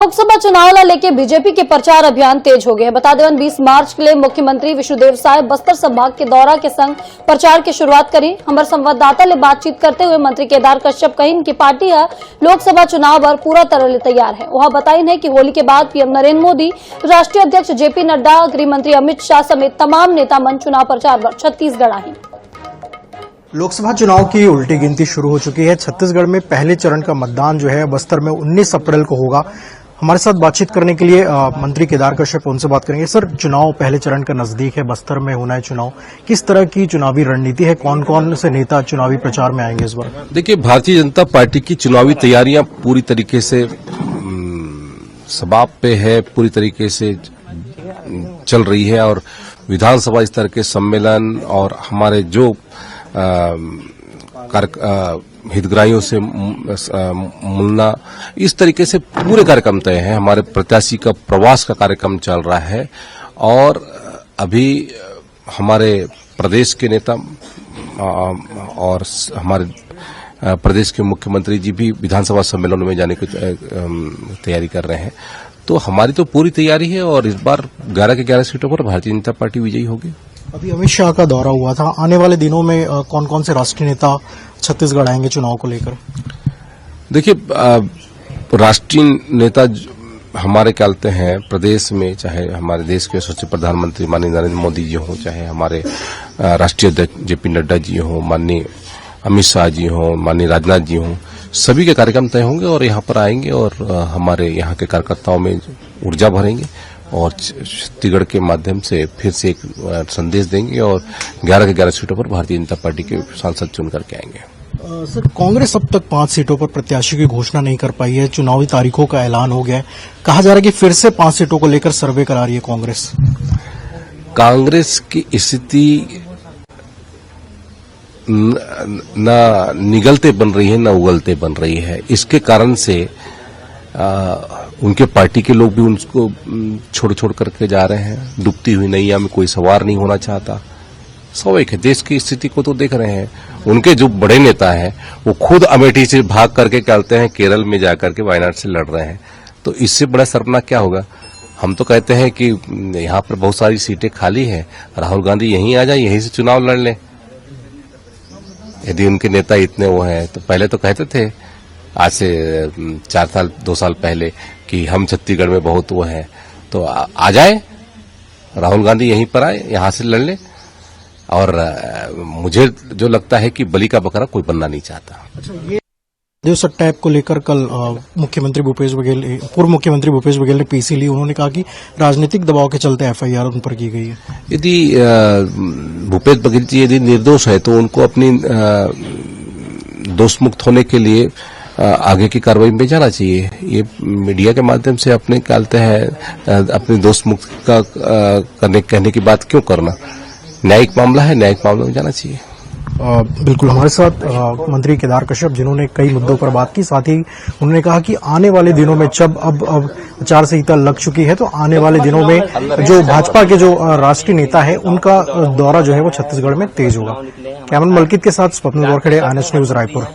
लोकसभा चुनाव को लेकर बीजेपी के प्रचार अभियान तेज हो गए। बता दें 20 मार्च के लिए मुख्यमंत्री विष्णुदेव साय बस्तर संभाग के दौरा के संग प्रचार की शुरुआत करी। हमारे संवाददाता ने बातचीत करते हुए मंत्री केदार कश्यप कही कि पार्टी लोकसभा चुनाव पर पूरा तरह तैयार है। वह बताई है कि होली के बाद पीएम नरेंद्र मोदी, राष्ट्रीय अध्यक्ष जेपी नड्डा, गृह मंत्री अमित शाह समेत तमाम नेता मन चुनाव प्रचार पर छत्तीसगढ़ आए। लोकसभा चुनाव की उल्टी गिनती शुरू हो चुकी है। छत्तीसगढ़ में पहले चरण का मतदान जो है बस्तर में 19 अप्रैल को होगा। हमारे साथ बातचीत करने के लिए मंत्री केदार कश्यप, उनसे बात करेंगे। सर, चुनाव पहले चरण का नजदीक है, बस्तर में होना है चुनाव, किस तरह की चुनावी रणनीति है? कौन कौन से नेता चुनावी प्रचार में आएंगे इस बार? देखिए, भारतीय जनता पार्टी की चुनावी तैयारियां पूरी तरीके से सबाब पे है, पूरी तरीके से चल रही है और विधानसभा स्तर के सम्मेलन और हमारे जो हितग्राहियों से मिलना, इस तरीके से पूरे कार्यक्रम तय हैं। हमारे प्रत्याशी का प्रवास का कार्यक्रम चल रहा है और अभी हमारे प्रदेश के नेता और हमारे प्रदेश के मुख्यमंत्री जी भी विधानसभा सम्मेलन में जाने की तैयारी कर रहे हैं। तो हमारी तो पूरी तैयारी है और इस बार 11 के 11 सीटों पर भारतीय जनता पार्टी विजयी होगी। अभी अमित शाह का दौरा हुआ था, आने वाले दिनों में कौन कौन से राष्ट्रीय नेता छत्तीसगढ़ आएंगे चुनाव को लेकर? देखिए, राष्ट्रीय नेता हमारे कहते हैं प्रदेश में, चाहे हमारे देश के यशस्वी प्रधानमंत्री माननीय नरेंद्र मोदी जी हों, चाहे हमारे राष्ट्रीय अध्यक्ष जेपी नड्डा जी हों, माननीय अमित शाह जी हों, माननीय राजनाथ जी हों, सभी के कार्यक्रम तय होंगे और यहाँ पर आएंगे और हमारे यहाँ के कार्यकर्ताओं में ऊर्जा भरेंगे और छत्तीसगढ़ के माध्यम से फिर से एक संदेश देंगे और 11 के 11 सीटों पर भारतीय जनता पार्टी के सांसद चुन करके आएंगे। सर, कांग्रेस अब तक 5 सीटों पर प्रत्याशी की घोषणा नहीं कर पाई है। चुनावी तारीखों का ऐलान हो गया है, कहा जा रहा है कि फिर से 5 सीटों को लेकर सर्वे करा रही है कांग्रेस। कांग्रेस की स्थिति न निगलते बन रही है, न उगलते बन रही है। इसके कारण से उनके पार्टी के लोग भी उनको छोड़ छोड़ करके जा रहे हैं। डूबती हुई नैया में कोई सवार नहीं होना चाहता। स्वाभाविक है, देश की स्थिति को तो देख रहे हैं। उनके जो बड़े नेता हैं वो खुद अमेठी से भाग करके कहते हैं केरल में जाकर के वायनाड से लड़ रहे हैं। तो इससे बड़ा शर्मनाक क्या होगा? हम तो कहते हैं कि यहाँ पर बहुत सारी सीटें खाली हैं, राहुल गांधी यहीं आ जाए, यहीं से चुनाव लड़ लें। यदि उनके नेता इतने वो हैं तो पहले तो कहते थे, आज से 2 साल पहले, कि हम छत्तीसगढ़ में बहुत वो हैं, तो आ जाए, राहुल गांधी यहीं पर आए, यहां से लड़ ले। और मुझे जो लगता है कि बलि का बकरा कोई बनना नहीं चाहता। अच्छा, ये जो सट्टा ऐप को लेकर कल मुख्यमंत्री भूपेश बघेल, पूर्व मुख्यमंत्री भूपेश बघेल ने पीसी ली। उन्होंने कहा कि राजनीतिक दबाव के चलते एफआईआर उन पर की गई है। यदि भूपेश बघेल जी यदि निर्दोष है तो उनको अपनी दोष मुक्त होने के लिए आगे की कार्रवाई में जाना चाहिए। ये मीडिया के माध्यम से अपने कहते हैं अपने दोष मुक्त का कहने की बात क्यों करना? न्यायिक मामला है, न्यायिक मामले में जाना चाहिए। बिल्कुल, हमारे साथ मंत्री केदार कश्यप, जिन्होंने कई मुद्दों पर बात की। साथ ही उन्होंने कहा कि आने वाले दिनों में जब अब आचार संहिता लग चुकी है तो आने वाले दिनों में जो भाजपा के जो राष्ट्रीय नेता है उनका दौरा जो है वो छत्तीसगढ़ में तेज होगा। कैमरन मलकित के साथ स्वप्निल गोरखड़े, INS न्यूज, रायपुर।